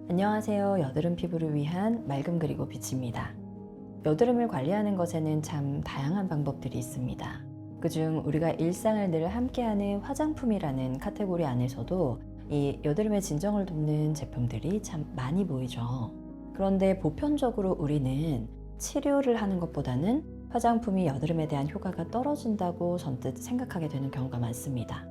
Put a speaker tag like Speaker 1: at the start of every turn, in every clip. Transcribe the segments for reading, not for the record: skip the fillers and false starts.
Speaker 1: 안녕하세요. 여드름 피부를 위한 맑음 그리고 빛입니다. 여드름을 관리하는 것에는 참 다양한 방법들이 있습니다. 그중 우리가 일상을 늘 함께하는 화장품이라는 카테고리 안에서도 이 여드름의 진정을 돕는 제품들이 참 많이 보이죠. 그런데 보편적으로 우리는 치료를 하는 것보다는 화장품이 여드름에 대한 효과가 떨어진다고 선뜻 생각하게 되는 경우가 많습니다.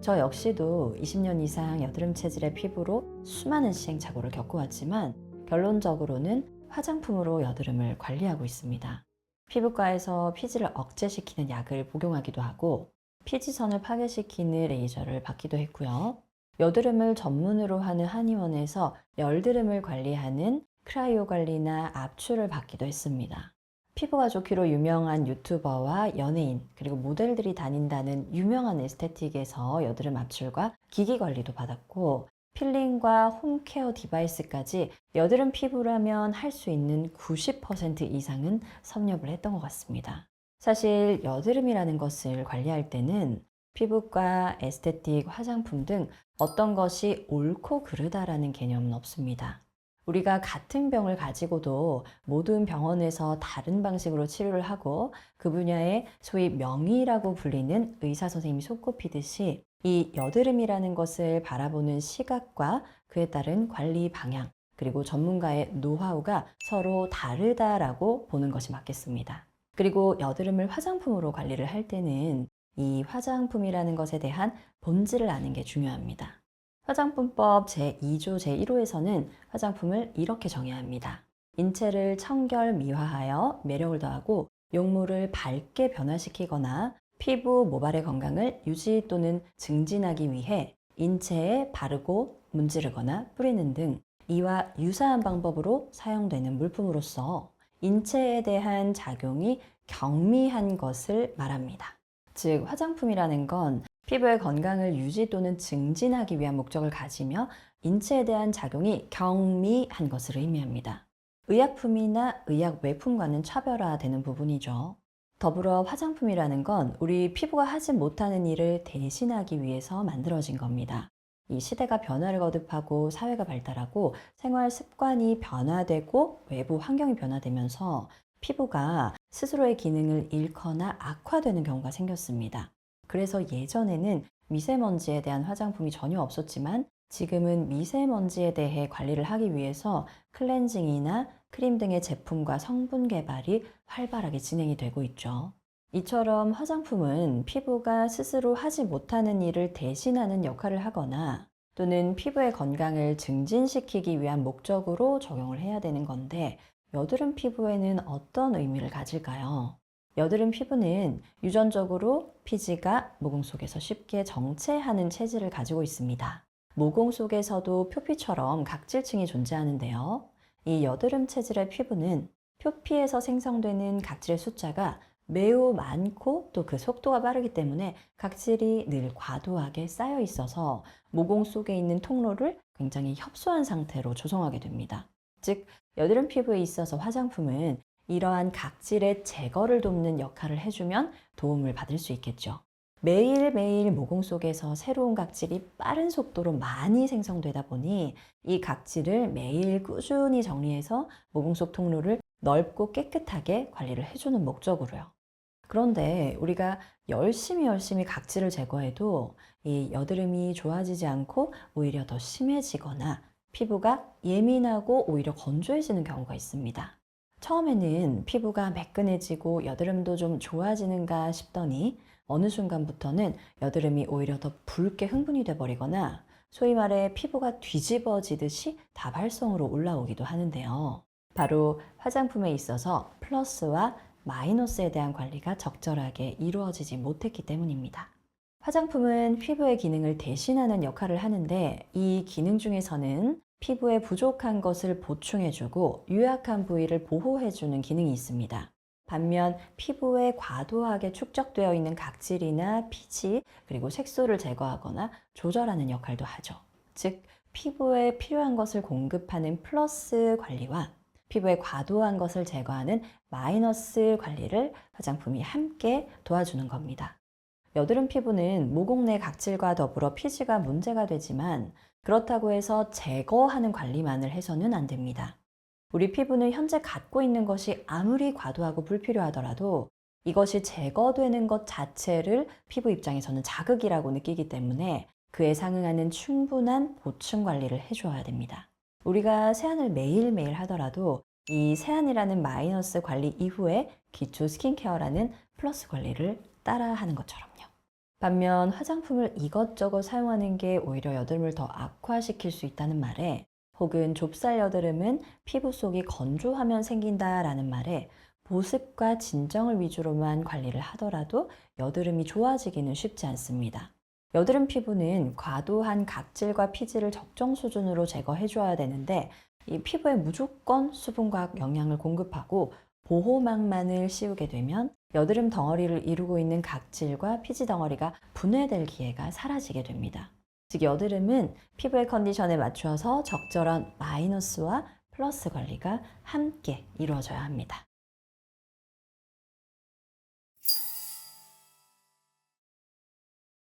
Speaker 1: 저 역시도 20년 이상 여드름 체질의 피부로 수많은 시행착오를 겪어왔지만 결론적으로는 화장품으로 여드름을 관리하고 있습니다. 피부과에서 피지를 억제시키는 약을 복용하기도 하고 피지선을 파괴시키는 레이저를 받기도 했고요. 여드름을 전문으로 하는 한의원에서 열드름을 관리하는 크라이오 관리나 압출을 받기도 했습니다. 피부가 좋기로 유명한 유튜버와 연예인 그리고 모델들이 다닌다는 유명한 에스테틱에서 여드름 압출과 기기 관리도 받았고 필링과 홈케어 디바이스까지 여드름 피부라면 할 수 있는 90% 이상은 섭렵을 했던 것 같습니다. 사실 여드름이라는 것을 관리할 때는 피부과 에스테틱, 화장품 등 어떤 것이 옳고 그르다라는 개념은 없습니다. 우리가 같은 병을 가지고도 모든 병원에서 다른 방식으로 치료를 하고 그 분야의 소위 명의라고 불리는 의사 선생님이 손꼽히듯이 이 여드름이라는 것을 바라보는 시각과 그에 따른 관리 방향 그리고 전문가의 노하우가 서로 다르다라고 보는 것이 맞겠습니다. 그리고 여드름을 화장품으로 관리를 할 때는 이 화장품이라는 것에 대한 본질을 아는 게 중요합니다. 화장품법 제2조 제1호에서는 화장품을 이렇게 정해야 합니다. 인체를 청결미화하여 매력을 더하고 용물을 밝게 변화시키거나 피부 모발의 건강을 유지 또는 증진하기 위해 인체에 바르고 문지르거나 뿌리는 등 이와 유사한 방법으로 사용되는 물품으로서 인체에 대한 작용이 경미한 것을 말합니다. 즉, 화장품이라는 건 피부의 건강을 유지 또는 증진하기 위한 목적을 가지며 인체에 대한 작용이 경미한 것을 의미합니다. 의약품이나 의약 외품과는 차별화되는 부분이죠. 더불어 화장품이라는 건 우리 피부가 하지 못하는 일을 대신하기 위해서 만들어진 겁니다. 이 시대가 변화를 거듭하고 사회가 발달하고 생활 습관이 변화되고 외부 환경이 변화되면서 피부가 스스로의 기능을 잃거나 악화되는 경우가 생겼습니다. 그래서 예전에는 미세먼지에 대한 화장품이 전혀 없었지만 지금은 미세먼지에 대해 관리를 하기 위해서 클렌징이나 크림 등의 제품과 성분 개발이 활발하게 진행이 되고 있죠. 이처럼 화장품은 피부가 스스로 하지 못하는 일을 대신하는 역할을 하거나 또는 피부의 건강을 증진시키기 위한 목적으로 적용을 해야 되는 건데 여드름 피부에는 어떤 의미를 가질까요? 여드름 피부는 유전적으로 피지가 모공 속에서 쉽게 정체하는 체질을 가지고 있습니다. 모공 속에서도 표피처럼 각질층이 존재하는데요. 이 여드름 체질의 피부는 표피에서 생성되는 각질의 숫자가 매우 많고 또 그 속도가 빠르기 때문에 각질이 늘 과도하게 쌓여 있어서 모공 속에 있는 통로를 굉장히 협소한 상태로 조성하게 됩니다. 즉, 여드름 피부에 있어서 화장품은 이러한 각질의 제거를 돕는 역할을 해주면 도움을 받을 수 있겠죠. 매일매일 모공 속에서 새로운 각질이 빠른 속도로 많이 생성되다 보니 이 각질을 매일 꾸준히 정리해서 모공 속 통로를 넓고 깨끗하게 관리를 해주는 목적으로요. 그런데 우리가 열심히 각질을 제거해도 이 여드름이 좋아지지 않고 오히려 더 심해지거나 피부가 예민하고 오히려 건조해지는 경우가 있습니다. 처음에는 피부가 매끈해지고 여드름도 좀 좋아지는가 싶더니 어느 순간부터는 여드름이 오히려 더 붉게 흥분이 돼버리거나 소위 말해 피부가 뒤집어지듯이 다발성으로 올라오기도 하는데요. 바로 화장품에 있어서 플러스와 마이너스에 대한 관리가 적절하게 이루어지지 못했기 때문입니다. 화장품은 피부의 기능을 대신하는 역할을 하는데 이 기능 중에서는 피부에 부족한 것을 보충해주고 유약한 부위를 보호해주는 기능이 있습니다. 반면 피부에 과도하게 축적되어 있는 각질이나 피지 그리고 색소를 제거하거나 조절하는 역할도 하죠. 즉, 피부에 필요한 것을 공급하는 플러스 관리와 피부에 과도한 것을 제거하는 마이너스 관리를 화장품이 함께 도와주는 겁니다. 여드름 피부는 모공 내 각질과 더불어 피지가 문제가 되지만 그렇다고 해서 제거하는 관리만을 해서는 안 됩니다. 우리 피부는 현재 갖고 있는 것이 아무리 과도하고 불필요하더라도 이것이 제거되는 것 자체를 피부 입장에서는 자극이라고 느끼기 때문에 그에 상응하는 충분한 보충 관리를 해줘야 됩니다. 우리가 세안을 매일매일 하더라도 이 세안이라는 마이너스 관리 이후에 기초 스킨케어라는 플러스 관리를 따라 하는 것처럼요. 반면 화장품을 이것저것 사용하는 게 오히려 여드름을 더 악화시킬 수 있다는 말에, 혹은 좁쌀 여드름은 피부 속이 건조하면 생긴다라는 말에 보습과 진정을 위주로만 관리를 하더라도 여드름이 좋아지기는 쉽지 않습니다. 여드름 피부는 과도한 각질과 피지를 적정 수준으로 제거해줘야 되는데, 이 피부에 무조건 수분과 영양을 공급하고 보호막만을 씌우게 되면 여드름 덩어리를 이루고 있는 각질과 피지 덩어리가 분해될 기회가 사라지게 됩니다. 즉, 여드름은 피부의 컨디션에 맞춰서 적절한 마이너스와 플러스 관리가 함께 이루어져야 합니다.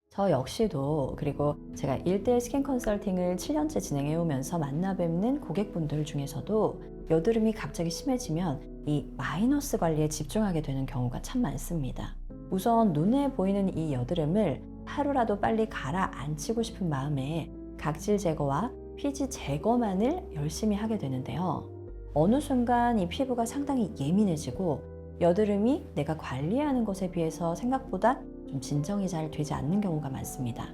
Speaker 1: 저 역시도, 그리고 제가 1:1 스킨 컨설팅을 7년째 진행해 오면서 만나 뵙는 고객분들 중에서도 여드름이 갑자기 심해지면 이 마이너스 관리에 집중하게 되는 경우가 참 많습니다. 우선 눈에 보이는 이 여드름을 하루라도 빨리 가라앉히고 싶은 마음에 각질 제거와 피지 제거만을 열심히 하게 되는데요. 어느 순간 이 피부가 상당히 예민해지고 여드름이 내가 관리하는 것에 비해서 생각보다 좀 진정이 잘 되지 않는 경우가 많습니다.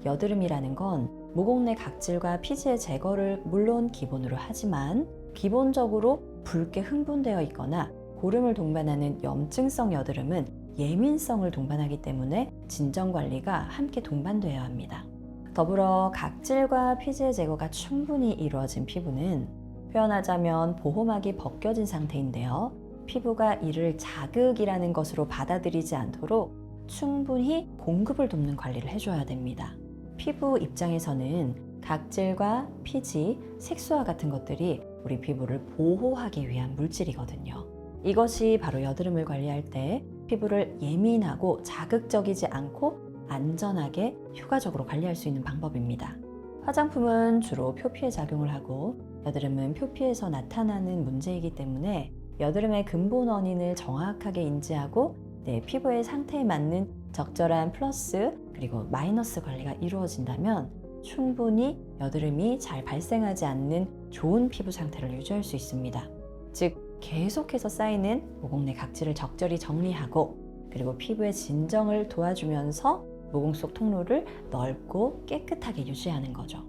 Speaker 1: 여드름이라는 건 모공 내 각질과 피지의 제거를 물론 기본으로 하지만 기본적으로 붉게 흥분되어 있거나 고름을 동반하는 염증성 여드름은 예민성을 동반하기 때문에 진정 관리가 함께 동반되어야 합니다. 더불어 각질과 피지의 제거가 충분히 이루어진 피부는 표현하자면 보호막이 벗겨진 상태인데요. 피부가 이를 자극이라는 것으로 받아들이지 않도록 충분히 공급을 돕는 관리를 해줘야 됩니다. 피부 입장에서는 각질과 피지, 색소와 같은 것들이 우리 피부를 보호하기 위한 물질이거든요. 이것이 바로 여드름을 관리할 때 피부를 예민하고 자극적이지 않고 안전하게 효과적으로 관리할 수 있는 방법입니다. 화장품은 주로 표피에 작용을 하고 여드름은 표피에서 나타나는 문제이기 때문에 여드름의 근본 원인을 정확하게 인지하고 내 피부의 상태에 맞는 적절한 플러스 그리고 마이너스 관리가 이루어진다면 충분히 여드름이 잘 발생하지 않는 좋은 피부 상태를 유지할 수 있습니다. 즉, 계속해서 쌓이는 모공 내 각질을 적절히 정리하고 그리고 피부의 진정을 도와주면서 모공 속 통로를 넓고 깨끗하게 유지하는 거죠.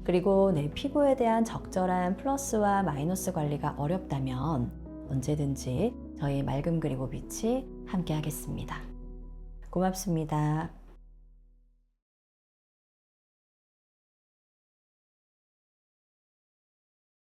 Speaker 1: 그리고 내 피부에 대한 적절한 플러스와 마이너스 관리가 어렵다면 언제든지 저희 맑음 그리고 빛이 함께 하겠습니다. 고맙습니다.